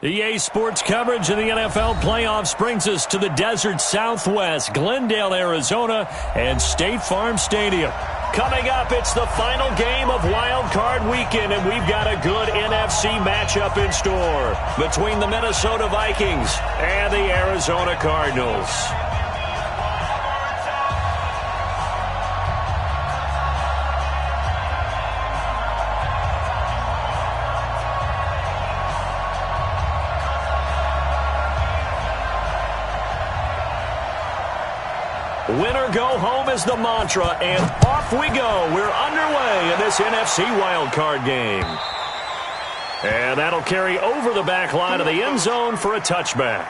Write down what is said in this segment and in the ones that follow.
EA Sports coverage of the NFL playoffs brings us to the desert Southwest, Glendale, Arizona, and State Farm Stadium. Coming up, it's the final game of Wild Card Weekend, and we've got a good NFC matchup in store between the Minnesota Vikings and the Arizona Cardinals. Win or go home is the mantra, and off we go. We're underway in this NFC wildcard game. And that'll carry over the back line of the end zone for a touchback.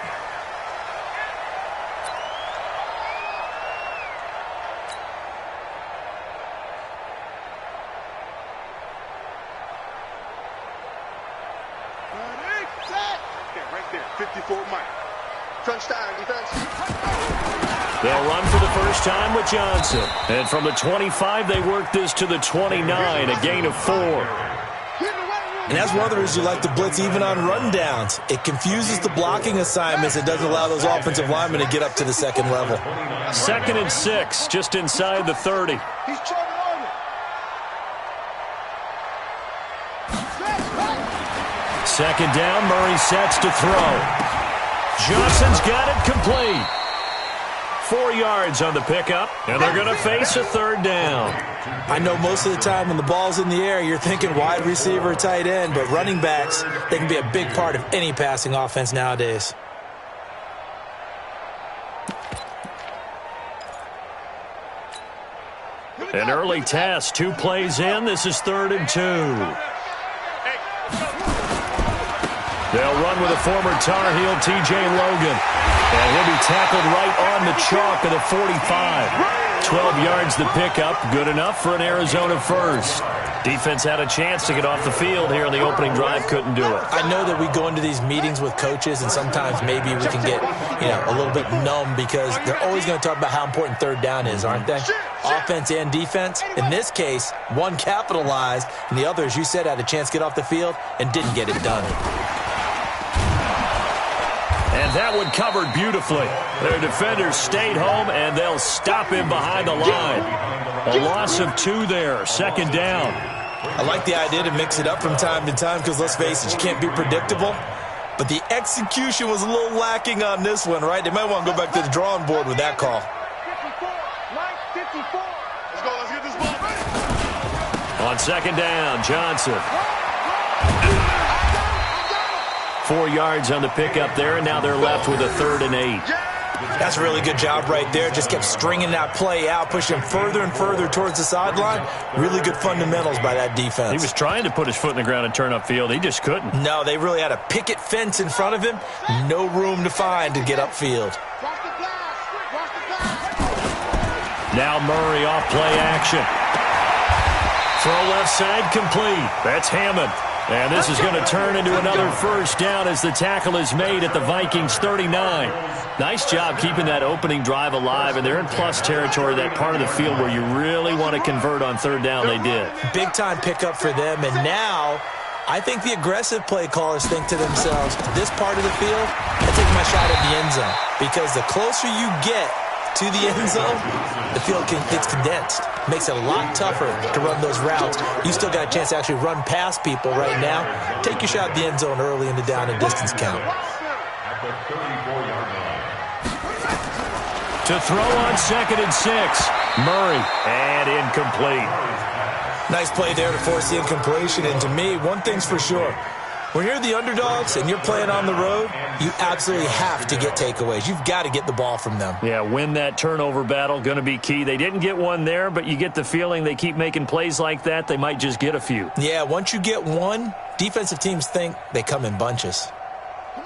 Right there, 54 Mike. Touchdown, defense. They'll run for the first time with Johnson. And from the 25, they work this to the 29, a gain of 4. And that's one of the reasons you like to blitz even on rundowns. It confuses the blocking assignments. It doesn't allow those offensive linemen to get up to the second level. 2nd and 6, just inside the 30. He's charging on it. Second down, Murray sets to throw. Johnson's got it complete. 4 yards on the pickup, and they're going to face a third down. I know most of the time when the ball's in the air, you're thinking wide receiver, tight end, but running backs, they can be a big part of any passing offense nowadays. An early test, 2 plays in. This is 3rd and 2. They'll run with a former Tar Heel, T.J. Logan. And he'll be tackled right on the chalk of the 45. 12 yards the pickup, good enough for an Arizona first. Defense had a chance to get off the field here in the opening drive, couldn't do it. I know that we go into these meetings with coaches, and sometimes maybe we can get, a little bit numb because they're always going to talk about how important third down is, aren't they? Offense and defense. In this case, one capitalized, and the other, as you said, had a chance to get off the field and didn't get it done. And that one covered beautifully. Their defenders stayed home, and they'll stop him behind the line. A loss of 2 there, 2nd down. I like the idea to mix it up from time to time because, let's face it, you can't be predictable. But the execution was a little lacking on this one, right? They might want to go back to the drawing board with that call. 54. Let's get this ball ready. On 2nd down, Johnson. 4 yards on the pickup there, and now they're left with a 3rd and 8. That's a really good job right there. Just kept stringing that play out, pushing further and further towards the sideline. Really good fundamentals by that defense. He was trying to put his foot in the ground and turn upfield. He just couldn't. No, they really had a picket fence in front of him. No room to find to get upfield. Now Murray off play action. Throw left side complete. That's Hammond. And this is going to turn into another first down as the tackle is made at the Vikings 39. Nice job keeping that opening drive alive, and they're in plus territory, that part of the field where you really want to convert on 3rd down. They did. Big-time pickup for them, and now I think the aggressive play callers think to themselves, this part of the field, I take my shot at the end zone, because the closer you get to the end zone, the field gets condensed. Makes it a lot tougher to run those routes. You still got a chance to actually run past people right now. Take your shot at the end zone early in the down and distance count. To throw on 2nd and 6. Murray, and incomplete. Nice play there to force the incompletion. And to me, one thing's for sure. When you're the underdogs and you're playing on the road, you absolutely have to get takeaways. You've got to get the ball from them. Yeah, win that turnover battle, going to be key. They didn't get one there, but you get the feeling they keep making plays like that, they might just get a few. Yeah, once you get one, defensive teams think they come in bunches.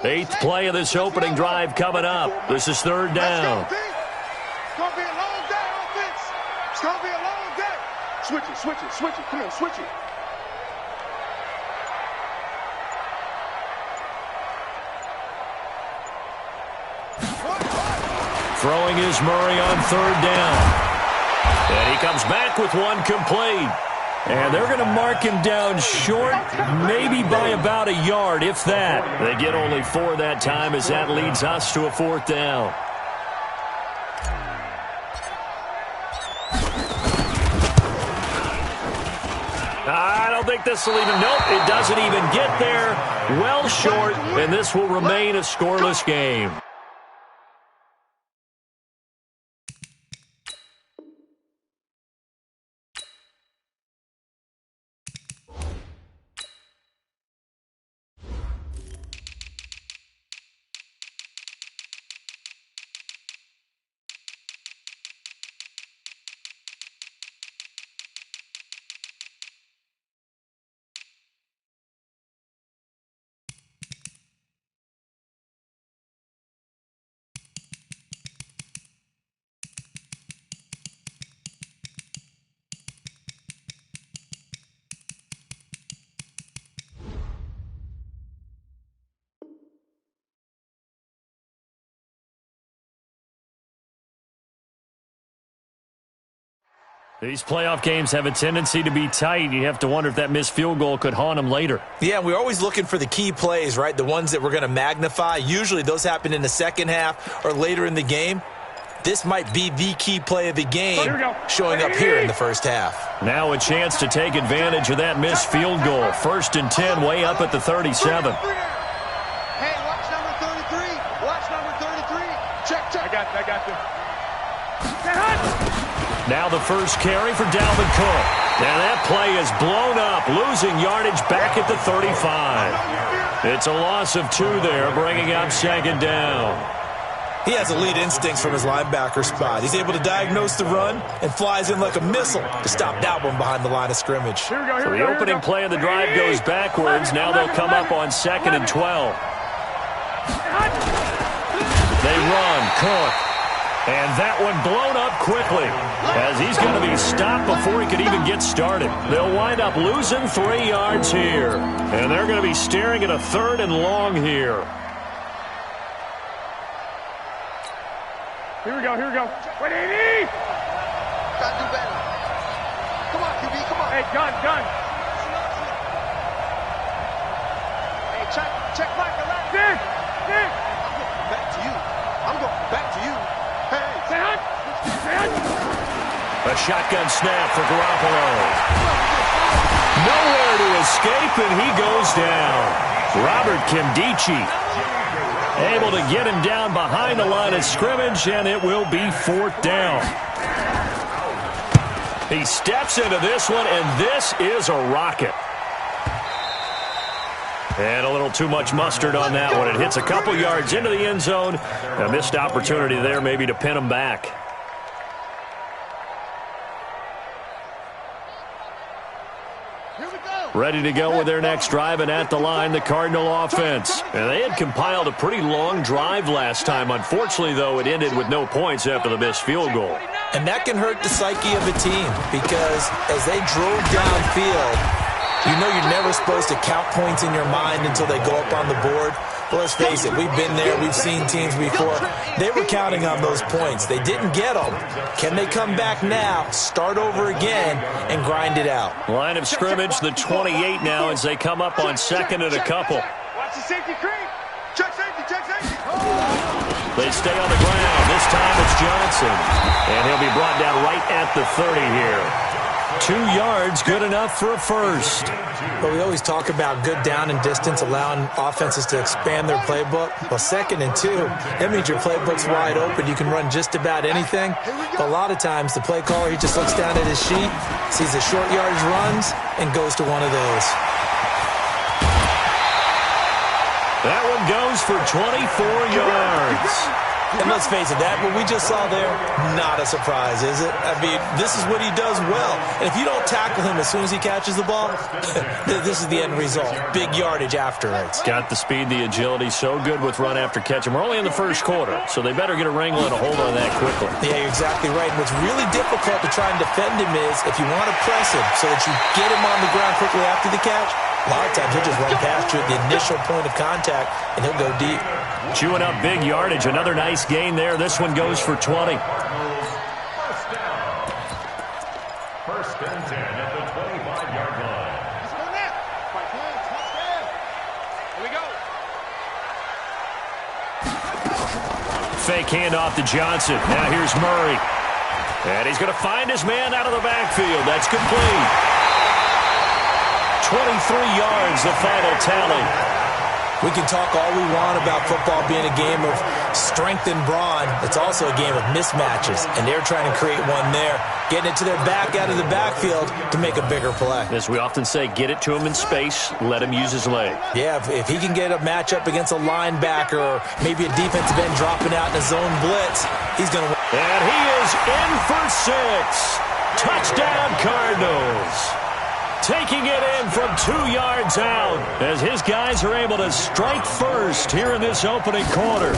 8th play of this opening drive coming up. This is 3rd down. It's going to be a long day, offense. It's going to be a long day. Switch it. Come on, switch it. Throwing is Murray on 3rd down. And he comes back with one complete. And they're going to mark him down short, maybe by about a yard, if that. They get only 4 that time as that leads us to a 4th down. I don't think this will even, nope, it doesn't even get there. Well short, and this will remain a scoreless game. These playoff games have a tendency to be tight. You have to wonder if that missed field goal could haunt them later. Yeah, we're always looking for the key plays, right? The ones that we're going to magnify. Usually those happen in the second half or later in the game. This might be the key play of the game showing up here in the first half. Now a chance to take advantage of that missed field goal. 1st and 10, way up at the 37. Hey, watch number 33. Watch number 33. Check. I got you. Now the first carry for Dalvin Cook. Now that play is blown up, losing yardage back at the 35. It's a loss of 2 there, bringing up 2nd down. He has elite instincts from his linebacker spot. He's able to diagnose the run and flies in like a missile to stop that one behind the line of scrimmage. So the opening play of the drive goes backwards. Now they'll come up on 2nd and 12. They run, Cook. And that one blown up quickly as he's going to be stopped before he could even get started. They'll wind up losing 3 yards here. And they're going to be staring at a 3rd and long here. Here we go. Wait, Amy! Gotta do better. Come on, QB, come on. Hey, gun. Hey, check Mike. Dick! I'm going back to you. Hey. Say hunt! A shotgun snap for Garoppolo. Nowhere to escape, and he goes down. Robert Kimdichie able to get him down behind the line of scrimmage, and it will be 4th down. He steps into this one, and this is a rocket. And a little too much mustard on that one. It hits a couple yards into the end zone. A missed opportunity there maybe to pin him back. Ready to go with their next drive, and at the line, the Cardinal offense. And they had compiled a pretty long drive last time. Unfortunately, though, it ended with no points after the missed field goal. And that can hurt the psyche of a team because as they drove downfield, you know you're never supposed to count points in your mind until they go up on the board. Well, let's face it, we've been there. We've seen teams before. They were counting on those points. They didn't get them. Can they come back now, start over again, and grind it out? Line of scrimmage, the 28 now as they come up on 2nd and a couple. Watch the safety creep. Check safety. They stay on the ground. This time it's Johnson. And he'll be brought down right at the 30 here. 2 yards, good enough for a first. But we always talk about good down and distance, allowing offenses to expand their playbook. Well, 2nd and 2, that means your playbook's wide open. You can run just about anything. But a lot of times, the play caller, he just looks down at his sheet, sees the short yardage runs, and goes to one of those. That one goes for 24 yards. And let's face it, that what we just saw there, not a surprise, is it? I mean, this is what he does well. And if you don't tackle him as soon as he catches the ball, this is the end result. Big yardage after it. Got the speed, the agility, so good with run after catch. And we're only in the first quarter, so they better get a wrangle and a hold on that quickly. Yeah, you're exactly right. What's really difficult to try and defend him is if you want to press him so that you get him on the ground quickly after the catch, a lot of times he'll just run past you at the initial point of contact, and he'll go deep. Chewing up big yardage. Another nice gain there. This one goes for 20. fake handoff to Johnson. Now here's Murray. And he's going to find his man out of the backfield. That's complete. 23 yards, the final tally. We can talk all we want about football being a game of strength and brawn. It's also a game of mismatches, and they're trying to create one there, getting it to their back out of the backfield to make a bigger play. As we often say, get it to him in space, let him use his leg. Yeah, if he can get a matchup against a linebacker or maybe a defensive end dropping out in a zone blitz, he's going to win. And he is in for 6. Touchdown, Cardinals. Taking it in from 2 yards out as his guys are able to strike first here in this opening quarter.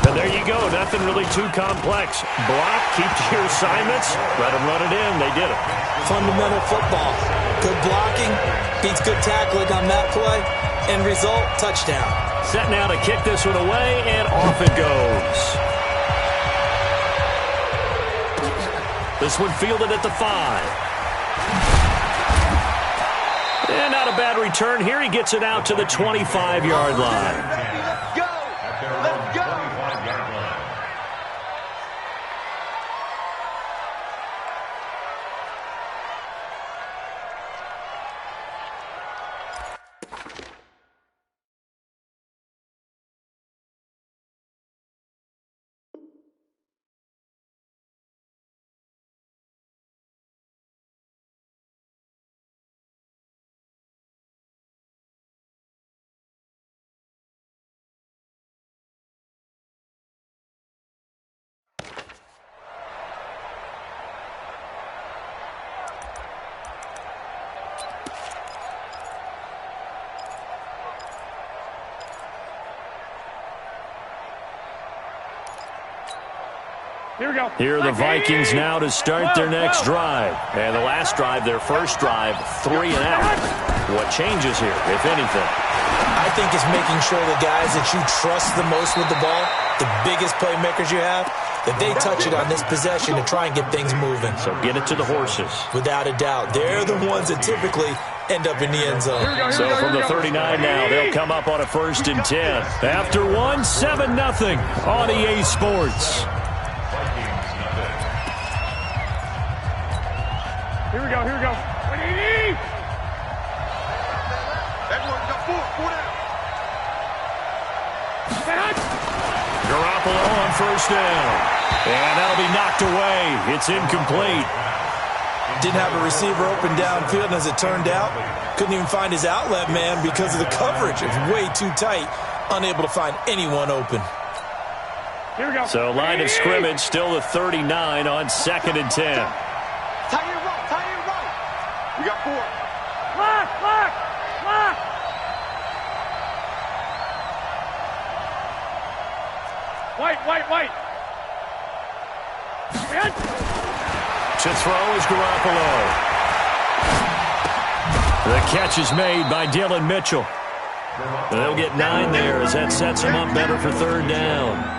And there you go. Nothing really too complex. Block, keep to your assignments, let them run it in. They did it. Fundamental football. Good blocking beats good tackling on that play. End result, touchdown. Set now to kick this one away, and off it goes. This one fielded at the 5. And not a bad return here. He gets it out to the 25-yard line. Go! Let's go! Here we go. Here are the Vikings now to start their next drive. And the last drive, their first drive, 3 and out. What changes here, if anything? I think it's making sure the guys that you trust the most with the ball, the biggest playmakers you have, that they touch it on this possession to try and get things moving. So get it to the horses. Without a doubt. They're the ones that typically end up in the end zone. So from the 39 now, they'll come up on a 1st and 10. After 1, 7-0 on EA Sports. Here we go. Here we go. What do you need? Everyone got 4 down. Garoppolo on 1st down. And that'll be knocked away. It's incomplete. Didn't have a receiver open downfield, and as it turned out, couldn't even find his outlet man because of the coverage. It's way too tight. Unable to find anyone open. Here we go. So line of scrimmage still the 39 on 2nd and 10. Tie it right. Tie it right. We got 4. Lock. Lock. Lock. White. To throw is Garoppolo. The catch is made by Dylan Mitchell. They'll get 9 there as that sets them up better for 3rd down.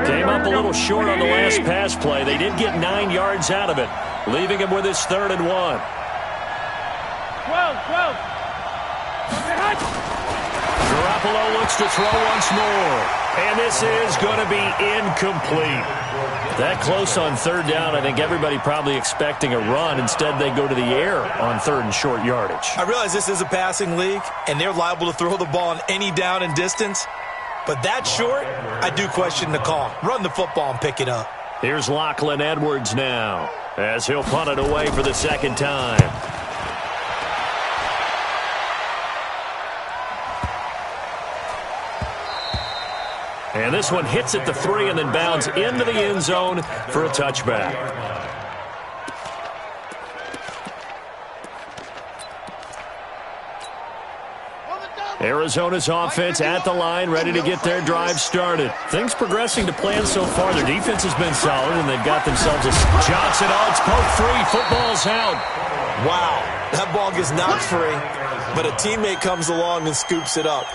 Came up a little short on the last pass play. They did get 9 yards out of it, leaving him with his 3rd and 1. 12. Garoppolo looks to throw once more. And this is going to be incomplete. That close on 3rd down, I think everybody probably expecting a run. Instead, they go to the air on 3rd and short yardage. I realize this is a passing league, and they're liable to throw the ball on any down and distance. But that short, I do question the call. Run the football and pick it up. Here's Lachlan Edwards now, as he'll punt it away for the 2nd time. And this one hits at the 3 and then bounds into the end zone for a touchback. Arizona's offense at the line, ready to get their drive started. Things progressing to plan so far. Their defense has been solid, and they've got themselves a Johnson. Oh, it's poked free. Football's out. Wow, that ball gets knocked free, but a teammate comes along and scoops it up.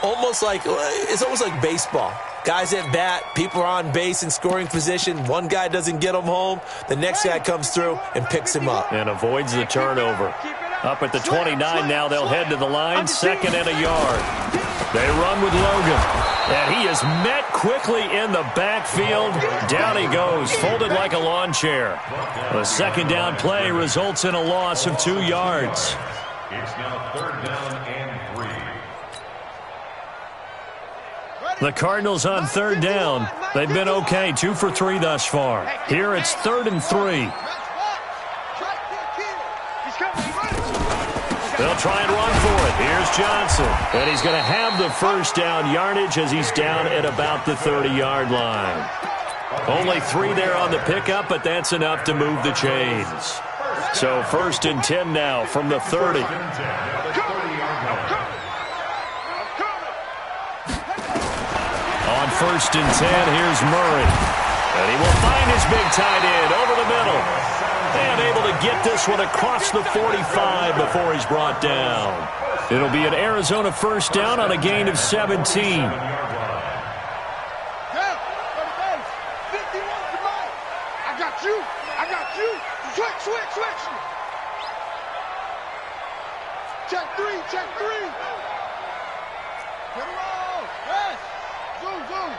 It's almost like baseball. Guys at bat, people are on base in scoring position. One guy doesn't get him home. The next guy comes through and picks him up. And avoids the turnover. Keep it up. Up at the 29 now, they'll head to the line, 2nd and a yard. They run with Logan, and he is met quickly in the backfield. Down he goes, folded like a lawn chair. The 2nd down play results in a loss of 2 yards. It's now 3rd down and 3. The Cardinals on 3rd down. They've been okay, 2 for 3 thus far. Here it's 3rd and 3. They'll try and run for it. Here's Johnson. And he's going to have the 1st down yardage as he's down at about the 30-yard line. Only 3 there on the pickup, but that's enough to move the chains. So 1st and 10 now from the 30. On 1st and 10, here's Murray. And he will find his big tight end over the middle. And able to get this one across the 45 before he's brought down. It'll be an Arizona 1st down on a gain of 17. Switch. Check 3. Get him off. Yes. Zoom.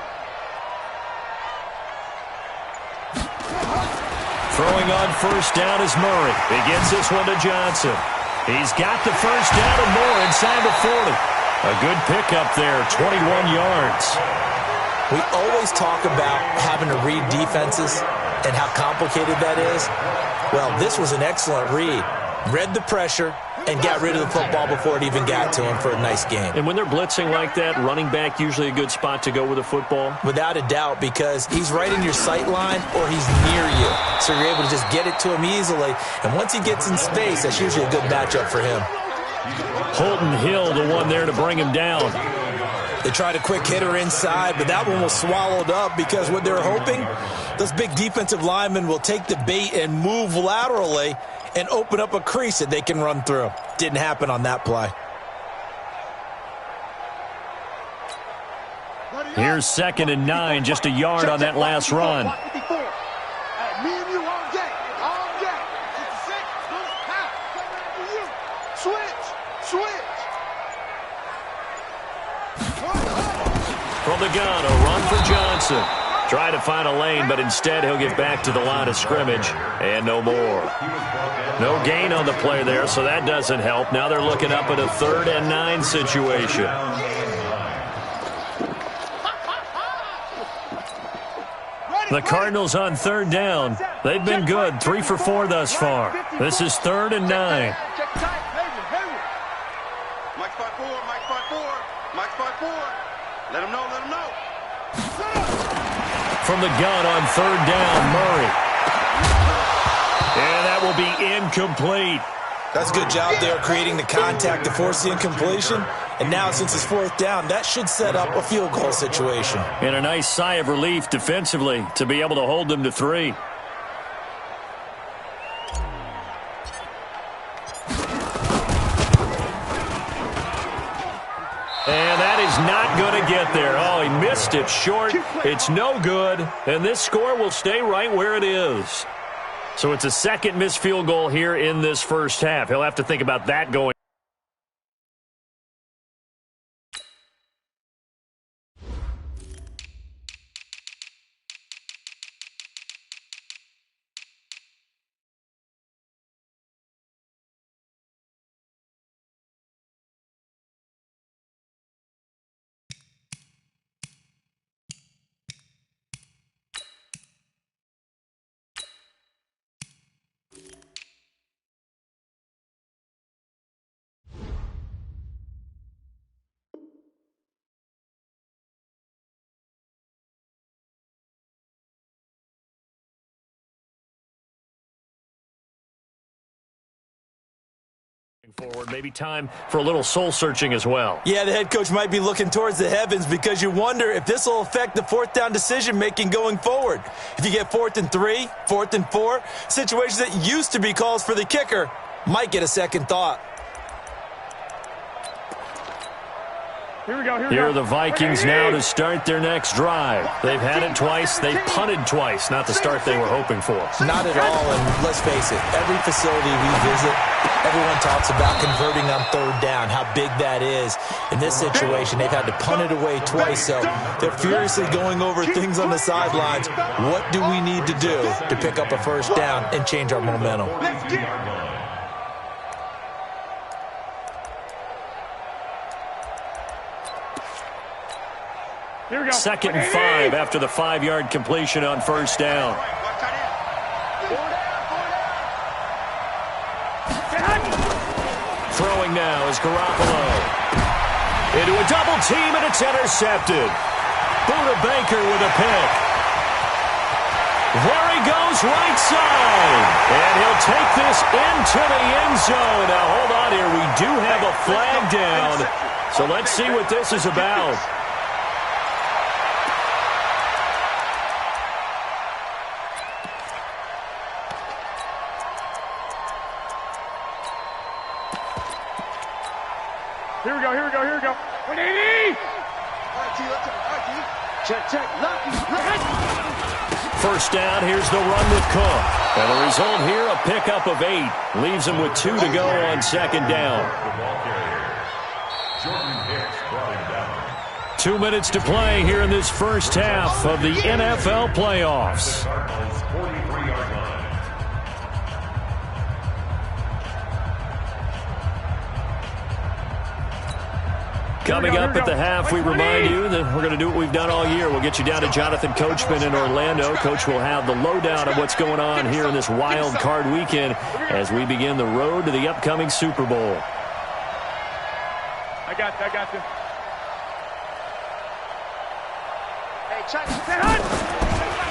Throwing on 1st down is Murray. He gets this one to Johnson. He's got the 1st down and more inside the 40. A good pickup there, 21 yards. We always talk about having to read defenses and how complicated that is. Well, this was an excellent read. Read the pressure and got rid of the football before it even got to him for a nice game. And when they're blitzing like that, running back usually a good spot to go with the football? Without a doubt, because he's right in your sight line or he's near you. So you're able to just get it to him easily. And once he gets in space, that's usually a good matchup for him. Holton Hill, the one there to bring him down. They tried a quick hitter inside, but that one was swallowed up because what they're hoping, those big defensive linemen will take the bait and move laterally and open up a crease that they can run through. Didn't happen on that play. Here's 2nd and 9, just a yard on that last run. From the gun, a run for Johnson. Try to find a lane, but instead he'll get back to the line of scrimmage and no more. No gain on the play there, so that doesn't help. Now they're looking up at a 3rd and 9 situation. The Cardinals on 3rd down. They've been good, 3 for 4 thus far. This is 3rd and 9. Let him know. From the gun on 3rd down, Murray. And that will be incomplete. That's a good job there creating the contact to force the incompletion. And now since it's 4th down, that should set up a field goal situation. And a nice sigh of relief defensively to be able to hold them to 3. And that is not going to get there. Oh, he missed it short. It's no good. And this score will stay right where it is. So it's a 2nd missed field goal here in this 1st half. He'll have to think about that going. Forward, maybe time for a little soul searching as well. Yeah, the head coach might be looking towards the heavens because you wonder if this will affect the 4th down decision making going forward. If you get 4th and 3, 4th and 4, situations that used to be calls for the kicker might get a second thought. Here we go. Here are the Vikings now to start their next drive. They've had it twice. They've punted twice. Not the start they were hoping for. Not at all, and let's face it, every facility we visit, everyone talks about converting on third down, how big that is. In this situation, they've had to punt it away twice, so they're furiously going over things on the sidelines. What do we need to do to pick up a first down and change our momentum? Here we go. 2nd and 5 after the 5-yard completion on first down. Throwing now is Garoppolo. Into a double team, and it's intercepted. Buda Baker with a pick. There he goes, right side. And he'll take this into the end zone. Now, hold on here. We do have a flag down. So let's see what this is about. Here we go. Here we go. Here we go. 180. Check. First down, here's the run with Cook. And the result here, a pickup of 8. Leaves him with 2 to go on second down. 2 minutes to play here in this first half of the NFL playoffs. Coming up at the half, we remind you that we're going to do what we've done all year. We'll get you down to Jonathan Coachman in Orlando. Coach will have the lowdown of what's going on here in this wild card weekend as we begin the road to the upcoming Super Bowl. I got you.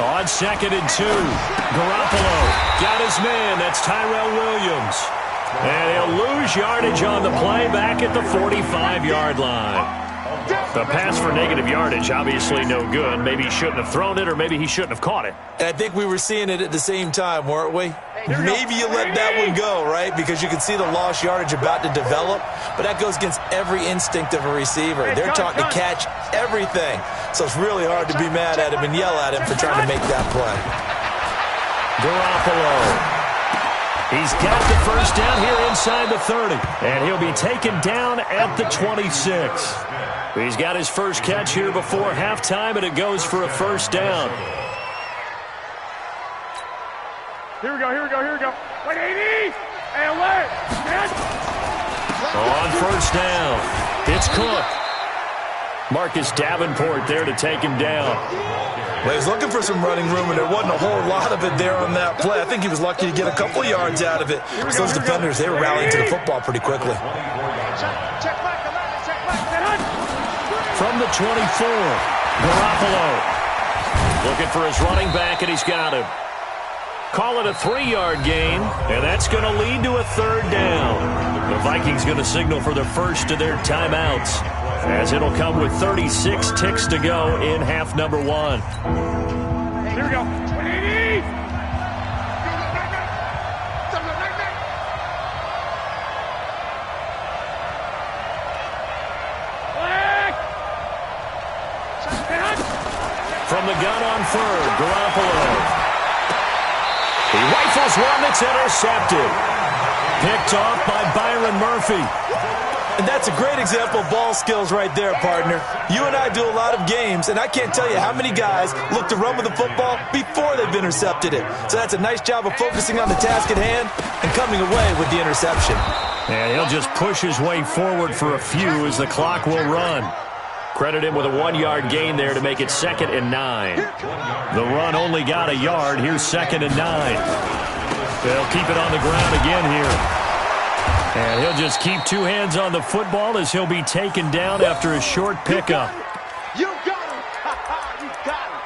On 2nd and 2, Garoppolo got his man. That's Tyrell Williams. And he'll lose yardage on the play back at the 45-yard line. The pass for negative yardage, obviously no good. Maybe he shouldn't have thrown it, or maybe he shouldn't have caught it. And I think we were seeing it at the same time, weren't we? Maybe you let that one go, right? Because you can see the lost yardage about to develop. But that goes against every instinct of a receiver. They're taught to catch everything. So it's really hard to be mad at him and yell at him for trying to make that play. Garoppolo. He's got the first down here inside the 30. And he'll be taken down at the 26. He's got his first catch here before halftime, and it goes for a first down. Here we go. 180. And away. On first down, it's Cook. Marcus Davenport there to take him down. Well, he was looking for some running room, and there wasn't a whole lot of it there on that play. I think he was lucky to get a couple yards out of it. Because those defenders, they were rallying to the football pretty quickly. From the 24, Garoppolo. Looking for his running back, and he's got him. Call it a 3-yard gain, and that's going to lead to a third down. The Vikings going to signal for the first of their timeouts, as it'll come with 36 ticks to go in half number 1. Here we go. 180. From the gun on third, Garoppolo. He rifles one that's intercepted. Picked off by Byron Murphy. And that's a great example of ball skills right there, partner. You and I do a lot of games, and I can't tell you how many guys look to run with the football before they've intercepted it. So that's a nice job of focusing on the task at hand and coming away with the interception. And he'll just push his way forward for a few as the clock will run. Credit him with a 1-yard gain there to make it 2nd and 9. The run only got a yard. Here's 2nd and 9. They'll keep it on the ground again here. And he'll just keep 2 hands on the football as he'll be taken down after a short pickup. You got him. You got him.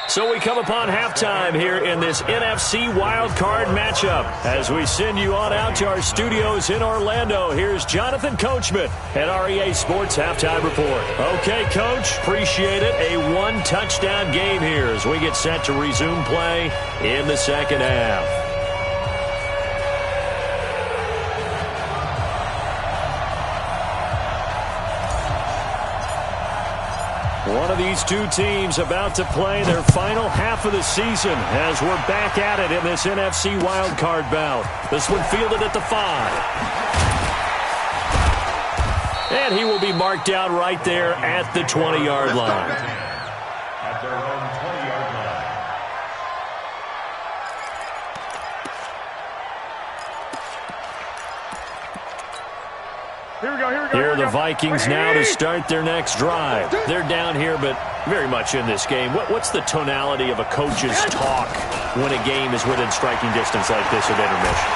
So we come upon halftime here in this NFC wildcard matchup. As we send you on out to our studios in Orlando, here's Jonathan Coachman at REA Sports Halftime Report. Okay, Coach, appreciate it. A 1-touchdown game here as we get set to resume play in the second half. One of these two teams about to play their final half of the season as we're back at it in this NFC wildcard bout. This one fielded at the 5. And he will be marked down right there at the 20-yard line. At their own 20-yard line. Here we go, here we go. Here are the Vikings now to start their next drive. They're down here, but very much in this game. What's the tonality of a coach's talk when a game is within striking distance like this of intermission?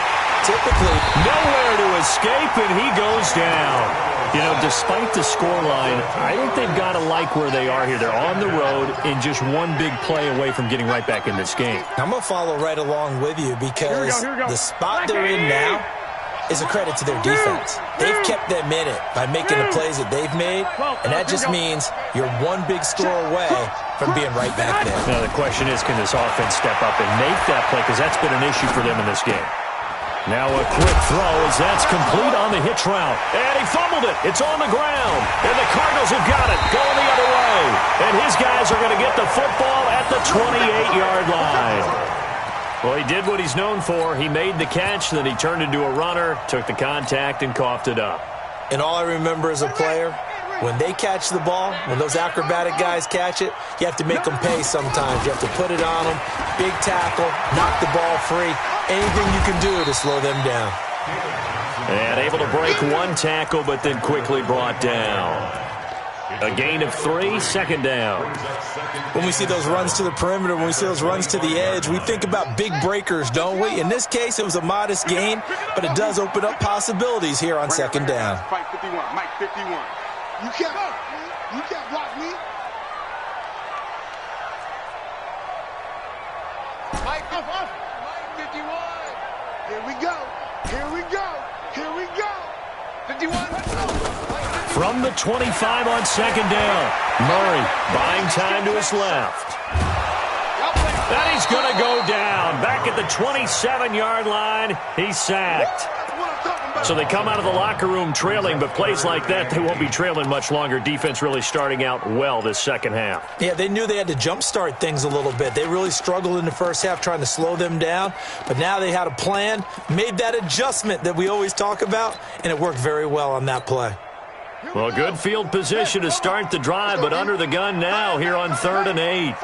Typically, nowhere to escape, and he goes down. You know, despite the scoreline, I think they've got to like where they are here. They're on the road and just one big play away from getting right back in this game. I'm going to follow right along with you because the spot they're in now is a credit to their defense. They've kept them in it by making the plays that they've made, and that just means you're one big score away from being right back there. Now, the question is, can this offense step up and make that play? Because that's been an issue for them in this game. Now a quick throw as that's complete on the hitch route. And he fumbled it. It's on the ground. And the Cardinals have got it going the other way. And his guys are going to get the football at the 28-yard line. Well, he did what he's known for. He made the catch, then he turned into a runner, took the contact, and coughed it up. And all I remember as a player, when they catch the ball, when those acrobatic guys catch it, you have to make them pay sometimes. You have to put it on them, big tackle, knock the ball free, anything you can do to slow them down. And able to break one tackle, but then quickly brought down. A gain of 3, second down. When we see those runs to the perimeter, when we see those runs to the edge, we think about big breakers, don't we? In this case, it was a modest gain, but it does open up possibilities here on second down. Mike 51, Mike 51. You can't block me. Mike 51. Here we go. Here we go. Here we go. 51. From the 25 on second down. Murray buying time to his left. And he's going to go down. Back at the 27-yard line, he's sacked. So they come out of the locker room trailing, but plays like that, they won't be trailing much longer. Defense really starting out well this second half. Yeah, they knew they had to jumpstart things a little bit. They really struggled in the first half trying to slow them down, but now they had a plan, made that adjustment that we always talk about, and it worked very well on that play. Well, good field position to start the drive, but under the gun now here on 3rd and 8.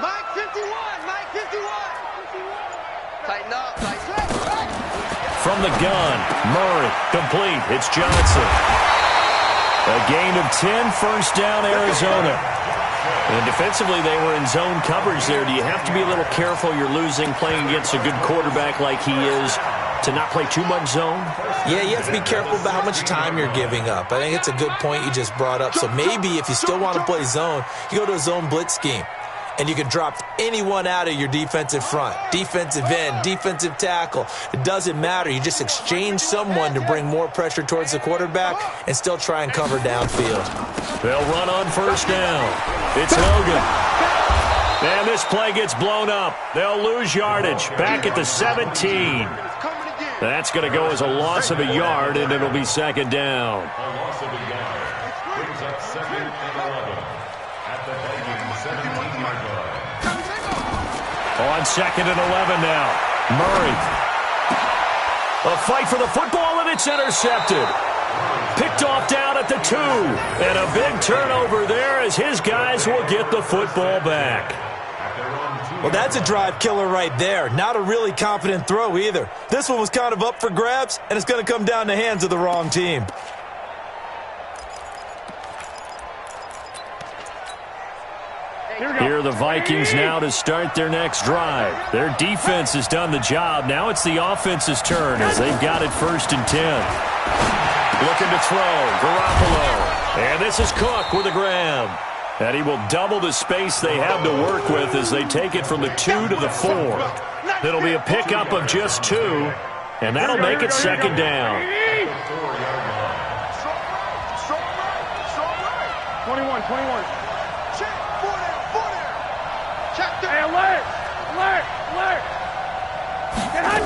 Mike 51. Mike 51. Tighten up. From the gun, Murray, complete. It's Johnson. A gain of 10, first down, Arizona. And defensively, they were in zone coverage there. Do you have to be a little careful? You're losing, playing against a good quarterback like he is, to not play too much zone? Yeah, you have to be careful about how much time you're giving up. I think it's a good point you just brought up. So maybe if you still want to play zone, you go to a zone blitz scheme. And you can drop anyone out of your defensive front, defensive end, defensive tackle. It doesn't matter. You just exchange someone to bring more pressure towards the quarterback and still try and cover downfield. They'll run on first down. It's Hogan. And this play gets blown up. They'll lose yardage. Back at the 17. That's going to go as a loss of a yard, and it'll be second down. A loss of a yard. Brings up 2nd and 11. At the Vikings 17-yard line. On 2nd and 11 now. Murray. A fight for the football, and it's intercepted. Picked off down at the 2. And a big turnover there as his guys will get the football back. Well, that's a drive killer right there. Not a really confident throw either. This one was kind of up for grabs, and it's going to come down the hands of the wrong team. Here are the Vikings now to start their next drive. Their defense has done the job. Now it's the offense's turn as they've got it 1st and 10. Looking to throw, Garoppolo. And this is Cook with a grab. And he will double the space they have to work with as they take it from the 2 to the 4. It'll be a pickup of just 2, and that'll make it second down. 21. Hey, alert! Get hot!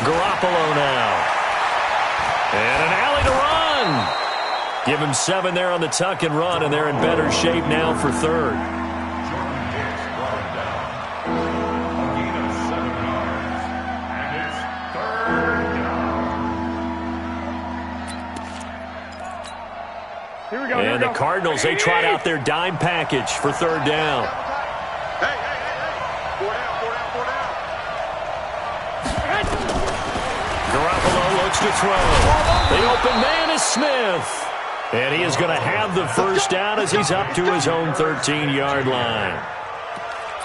Garoppolo now. And an alley to run. Give him 7 there on the tuck and run, and they're in better shape now for third. And the Cardinals, they trot out their dime package for third down. Hey. 4 down. Garoppolo looks to throw. The open man is Smith. And he is going to have the first down as he's up to his own 13-yard line.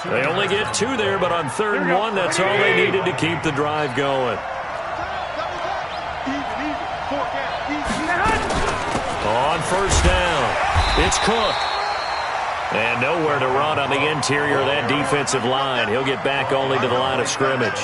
They only get 2 there, but on 3rd and 1, that's all they needed to keep the drive going. On first down, it's Cook. And nowhere to run on the interior of that defensive line. He'll get back only to the line of scrimmage.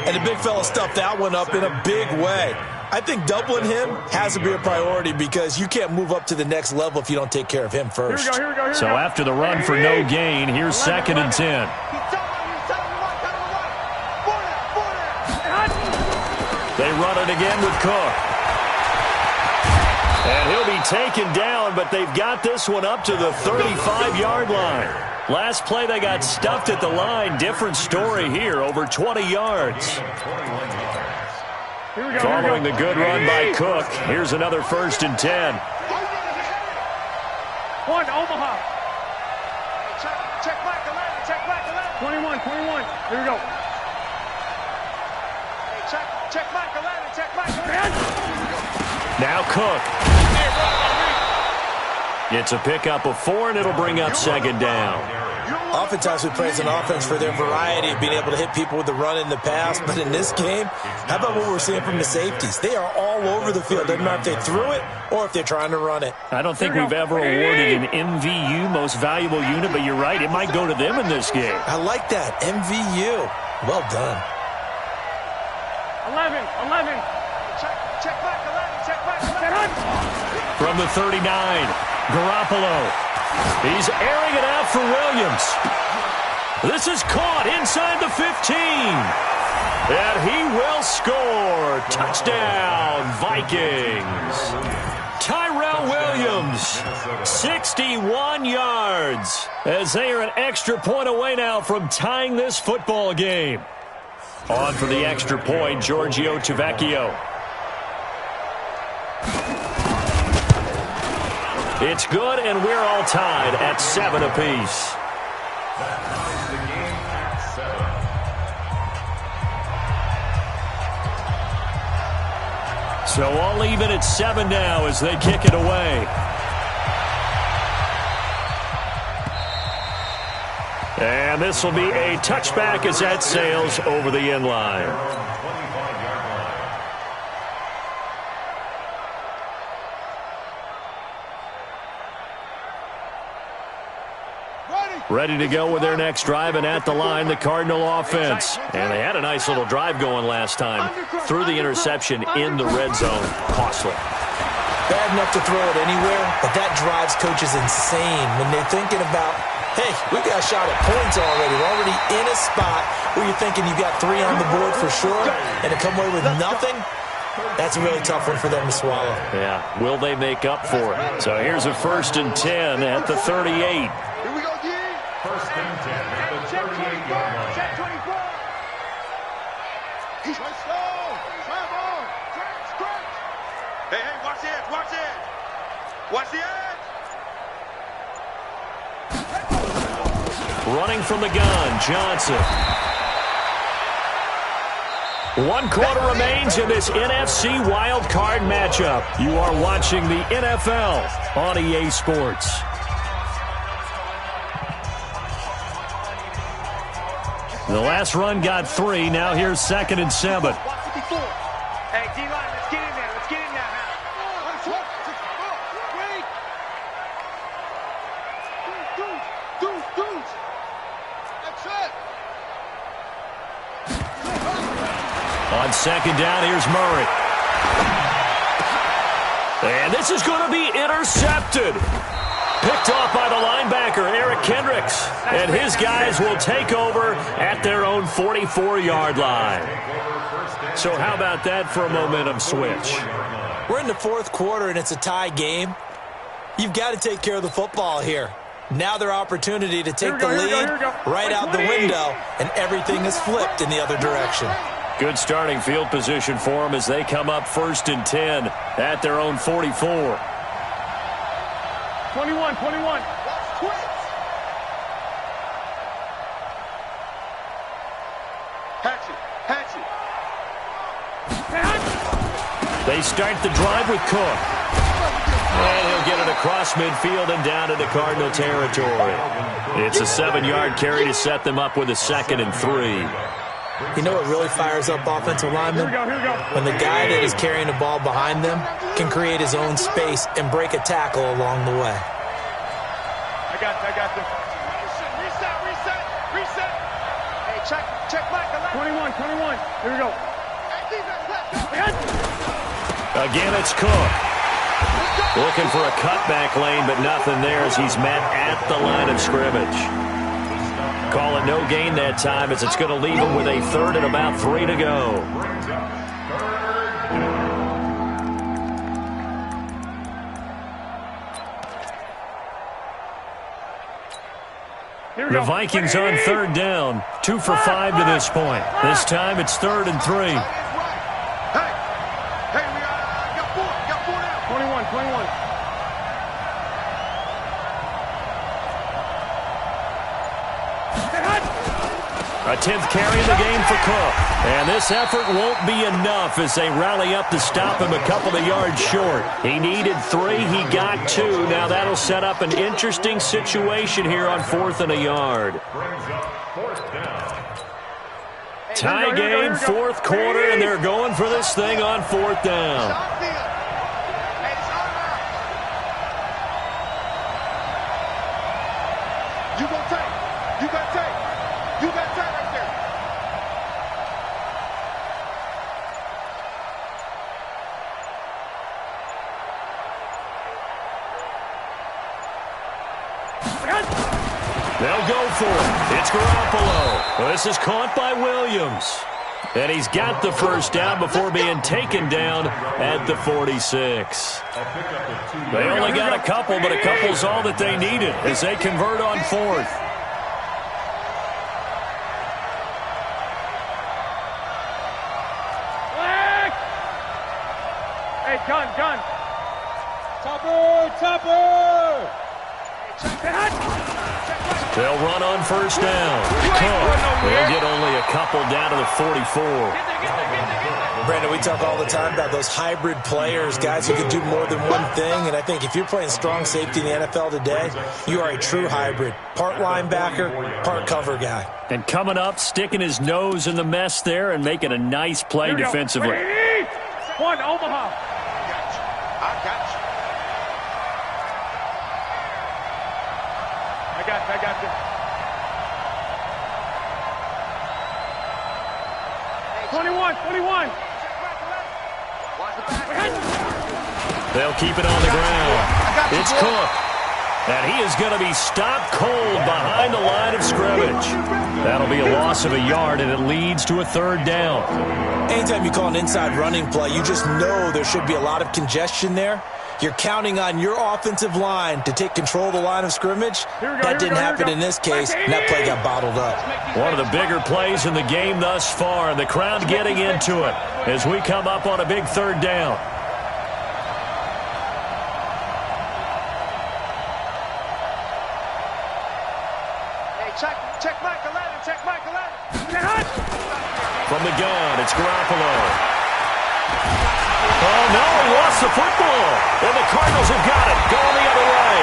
And the big fella stuffed that one up in a big way. I think doubling him has to be a priority because you can't move up to the next level if you don't take care of him first. Here we go. So after the run for no gain, here's 2nd and 10. They run it again with Cook. And he'll be taken down, but they've got this one up to the 35-yard line. Last play, they got stuffed at the line. Different story here, over 20 yards. Following the good run by Cook, here's another 1st and 10. One, Omaha. Check back 11. 21. Here we go. Check back 11. Now Cook. It's a pickup of 4, and it'll bring up 2nd down. Oftentimes we praise an offense for their variety of being able to hit people with the run in the pass, but in this game, how about what we're seeing from the safeties? They are all over the field. Doesn't matter if they threw it or if they're trying to run it. I don't think we've ever awarded an MVU, most valuable unit, but you're right, it might go to them in this game. I like that, MVU. Well done. 11. Check back 11. From the 39, Garoppolo. He's airing it out for Williams. This is caught inside the 15. And he will score. Touchdown, Vikings. Tyrell Williams, 61 yards. As they are an extra point away now from tying this football game. On for the extra point, Giorgio Tavecchio. It's good, and we're all tied at 7 apiece. So all even at 7 now as they kick it away. And this will be a touchback as that sails over the end line. Ready to go with their next drive, and at the line, the Cardinal offense. And they had a nice little drive going last time. Threw the interception in the red zone. Costly. Bad enough to throw it anywhere, but that drives coaches insane when they're thinking about, hey, we got a shot at points already. We're already in a spot where you're thinking you got 3 on the board for sure, and to come away with nothing, that's a really tough one for them to swallow. Yeah, will they make up for it? So here's a 1st and 10 at the 38. Here we go, G. 1st and 10 at the 38-yard line. Check 24. He's slow. Travel. Stretch. Hey, watch it. Watch the edge. Running from the gun, Johnson. 1 quarter remains in this NFC Wild Card matchup. You are watching the NFL on EA Sports. The last run got 3. Now here's 2nd and 7. Hey, D-line, let's get in there. Let's get in there now. Deuce. That's it. On 2nd down, here's Murray. And this is going to be intercepted. Picked off by the linebacker, Eric Kendricks. And his guys will take over at at their own 44-yard line. So how about that for a momentum switch? We're in the fourth quarter, and it's a tie game. You've got to take care of the football here. Now their opportunity to take the lead right out the window, and everything is flipped in the other direction. Good starting field position for them as they come up 1st and 10 at their own 44. 21. Hatch it. They start the drive with Cook. And he'll get it across midfield and down into Cardinal territory. It's a 7-yard carry to set them up with a 2nd and 3. You know what really fires up offensive linemen? When the guy that is carrying the ball behind them can create his own space and break a tackle along the way. I got this. Reset. Hey, check Mike. 21. Here we go. Again, it's Cook. Looking for a cutback lane, but nothing there as he's met at the line of scrimmage. Call it no gain that time as it's going to leave him with a 3rd and about 3 to go. The Vikings on 3rd down. 2 for 5 to this point. This time it's 3rd and 3. Hey, we got 4 now. 21. A 10th carry in the game for Cook. And this effort won't be enough as they rally up to stop him a couple of yards short. He needed 3. He got 2. Now that'll set up an interesting situation here on 4th and a yard. Tie game, 4th quarter, and they're going for this thing on 4th down. You got tape right there. They'll go for it. It's Garoppolo. This is caught by Williams. And he's got the first down before being taken down at the 46. They only got a couple, but a couple's all that they needed as they convert on 4th. Hey, gun. Topper. They'll run on 1st down. They'll get only a couple down to the 44. Brandon, we talk all the time about those hybrid players, guys who can do more than one thing. And I think if you're playing strong safety in the NFL today, you are a true hybrid. Part linebacker, part cover guy. And coming up, sticking his nose in the mess there and making a nice play defensively. 1, Omaha. I got you. I got this. 21. They'll keep it on the ground. It's Cook. And he is going to be stopped cold behind the line of scrimmage. That'll be a loss of a yard, and it leads to a 3rd down. Anytime you call an inside running play, you just know there should be a lot of congestion there. You're counting on your offensive line to take control of the line of scrimmage. That didn't happen in this case, and that play got bottled up. One of the bigger plays in the game thus far, and the crowd getting into it as we come up on a big 3rd down. Check Mike 11. From the gun, it's Garoppolo. Oh, no, he lost the football. And the Cardinals have got it, going the other way.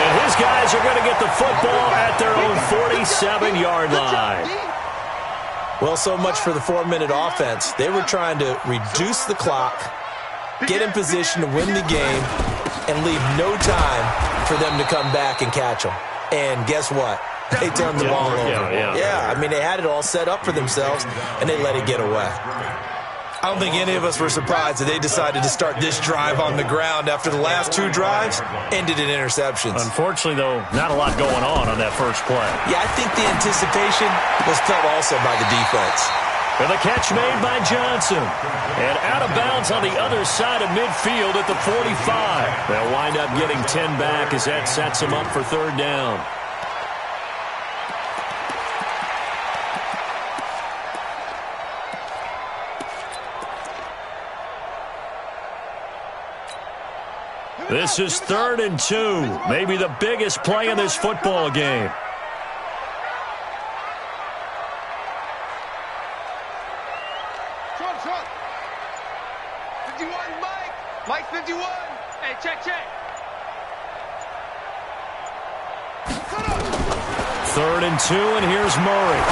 And his guys are going to get the football at their own 47-yard line. Well, so much for the 4-minute offense. They were trying to reduce the clock, get in position to win the game, and leave no time for them to come back and catch them. And guess what? They turned the ball over. Yeah. I mean, they had it all set up for themselves, and they let it get away. I don't think any of us were surprised that they decided to start this drive on the ground after the last 2 drives ended in interceptions. Unfortunately, though, not a lot going on that first play. Yeah, I think the anticipation was felt also by the defense. And the catch made by Johnson. And out of bounds on the other side of midfield at the 45. They'll wind up getting 10 back as that sets them up for 3rd down. This is 3rd and 2. Maybe the biggest play in this football game. Short. 51, Mike. Mike 51. Hey, check. 3rd and 2, and here's Murray.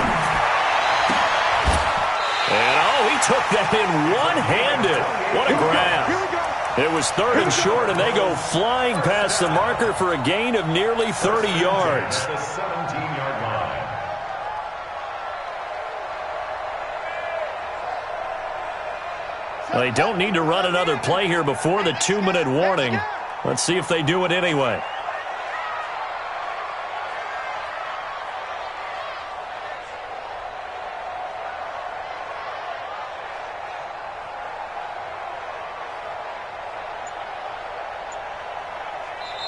And, he took that in one-handed. What a grab. Here we go. It was 3rd and short, and they go flying past the marker for a gain of nearly 30 yards. The 17-yard line. They don't need to run another play here before the 2-minute warning. Let's see if they do it anyway.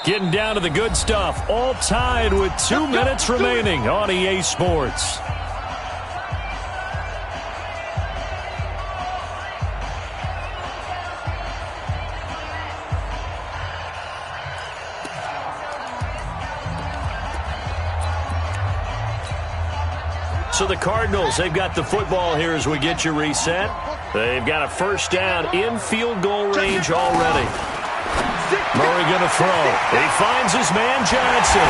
Getting down to the good stuff. All tied with 2 minutes remaining on EA Sports. So the Cardinals, they've got the football here as we get you reset. They've got a 1st down in field goal range already. Murray going to throw. He finds his man Johnson.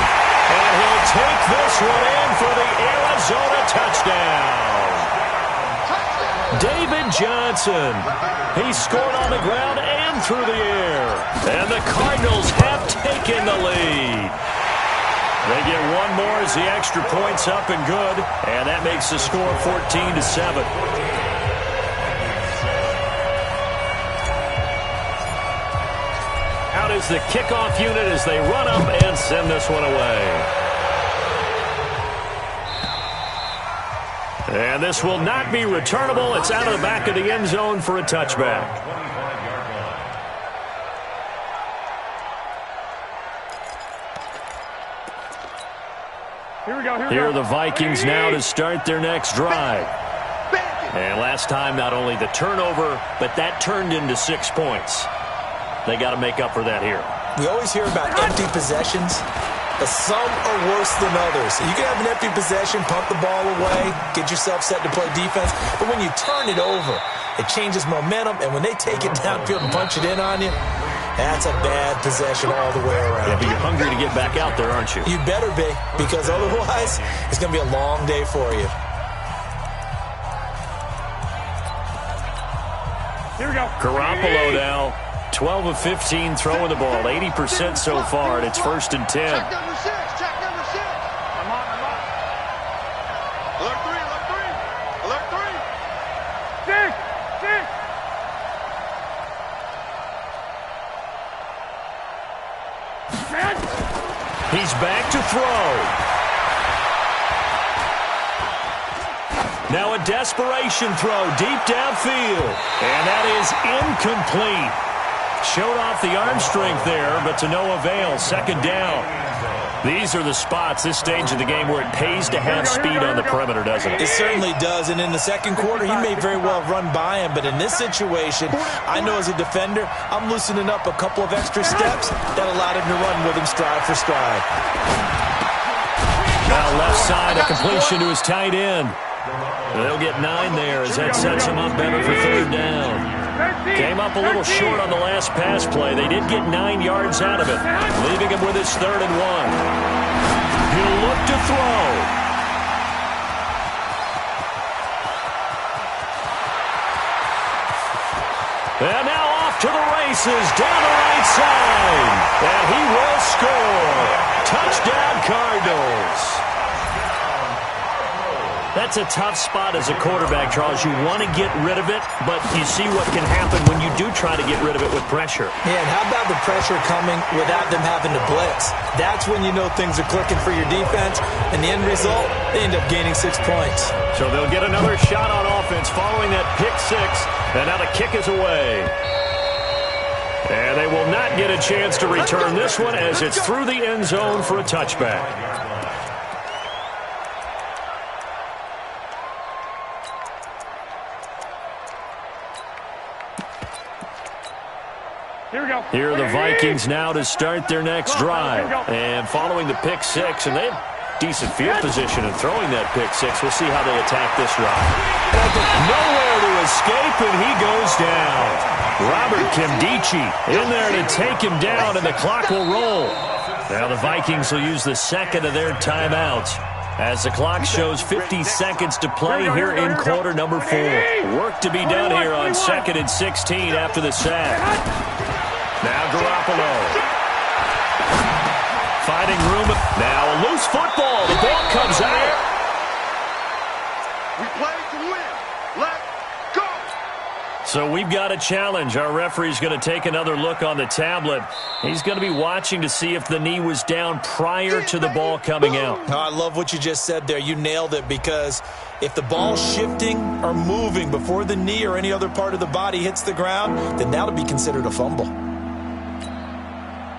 And he'll take this one in for the Arizona touchdown. David Johnson. He scored on the ground and through the air. And the Cardinals have taken the lead. They get one more as the extra point's up and good. And that makes the score 14-7. Out is the kickoff unit as they run up and send this one away. And this will not be returnable. It's out of the back of the end zone for a touchback. Here are the Vikings now to start their next drive. And last time, not only the turnover, but that turned into 6 points. They got to make up for that here. We always hear about empty possessions, but some are worse than others. You can have an empty possession, pump the ball away, get yourself set to play defense, but when you turn it over, it changes momentum, and when they take it downfield and punch it in on you, that's a bad possession all the way around. Yeah, but you're hungry to get back out there, aren't you? You better be, because otherwise, it's going to be a long day for you. Here we go. Garoppolo now, 12 of 15 throwing the ball, 80% so far, and it's 1st and 10. Check number 6. I'm on. Alert 3. 6. He's back to throw. Now a desperation throw deep downfield. And that is incomplete. Showed off the arm strength there, but to no avail. 2nd down. These are the spots, this stage of the game, where it pays to have speed on the perimeter, doesn't it? It certainly does, and in the 2nd quarter, he may very well have run by him, but in this situation, I know as a defender, I'm loosening up a couple of extra steps that allowed him to run with him stride for stride. Now left side, a completion to his tight end. They'll get 9 there as that sets him up better for 3rd down. Came up a little short on the last pass play. They did get 9 yards out of it, leaving him with his 3rd and 1. He'll look to throw. And now off to the races, down the right side. And he will score. Touchdown, Cardinals. That's a tough spot as a quarterback, Charles. You want to get rid of it, but you see what can happen when you do try to get rid of it with pressure. Yeah, and how about the pressure coming without them having to blitz? That's when you know things are clicking for your defense, and the end result, they end up gaining 6 points. So they'll get another shot on offense following that pick six, and now the kick is away. And they will not get a chance to return this one as it's through the end zone for a touchback. Here we go. Here are the Vikings now to start their next drive. And following the pick six, and they have decent field position in throwing that pick six. We'll see how they attack this drive. Nowhere to escape, and he goes down. Robert Kimdichie in there to take him down, and the clock will roll. Now the Vikings will use the second of their timeouts as the clock shows 50 seconds to play here in quarter number 4. Work to be done here on 2nd and 16 after the sack. Now Garoppolo. Finding room. Now a loose football. The ball comes out. We play to win. Let's go. So we've got a challenge. Our referee's going to take another look on the tablet. He's going to be watching to see if the knee was down prior to the ball coming out. Oh, I love what you just said there. You nailed it, because if the ball's shifting or moving before the knee or any other part of the body hits the ground, then that'll be considered a fumble.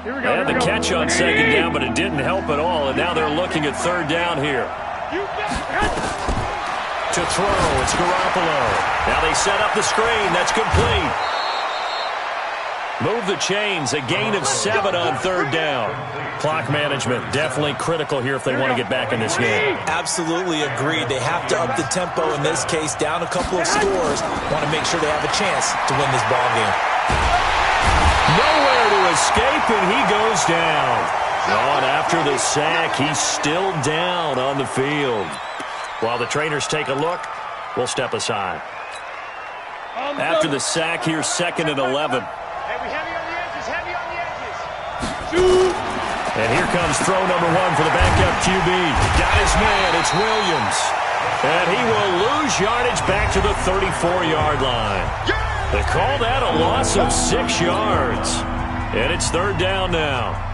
Here we go. They had the catch on second down, but it didn't help at all, and now they're looking at third down here. To throw, it's Garoppolo. Now they set up the screen. That's complete. Move the chains. A gain of 7 on third down. Clock management definitely critical here if they want to get back in this game. Absolutely agreed. They have to up the tempo in this case, down a couple of scores. Want to make sure they have a chance to win this ball game. Nowhere to escape, and he goes down. Oh, and after the sack, he's still down on the field. While the trainers take a look, we'll step aside. After the sack, here's 2nd and 11. Heavy on the edges, heavy on the edges. And here comes throw number 1 for the backup QB. Got his man, it's Williams. And he will lose yardage back to the 34-yard line. They call that a loss of 6 yards. And it's third down now.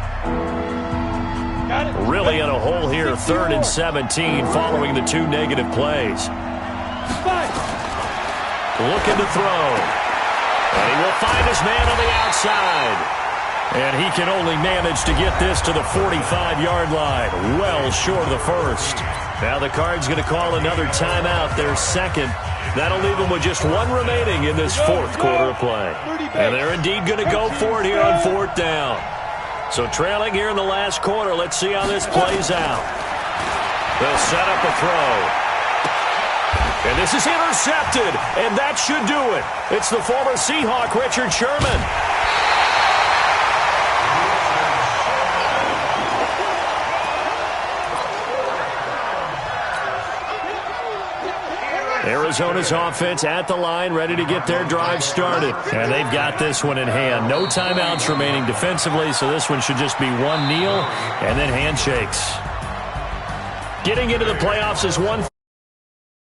Really in a hole here, 3rd and 17 following the 2 negative plays. Looking to throw. And he will find his man on the outside. And he can only manage to get this to the 45-yard line. Well short of the first. Now the Cards going to call another timeout, their second. That'll leave them with just 1 remaining in this 4th quarter of play. And they're indeed going to go for it here on 4th down. So trailing here in the last quarter, let's see how this plays out. They'll set up a throw. And this is intercepted, and that should do it. It's the former Seahawk, Richard Sherman. Arizona's offense at the line, ready to get their drive started. And they've got this one in hand. No timeouts remaining defensively, so this one should just be 1 kneel and then handshakes. Getting into the playoffs is one.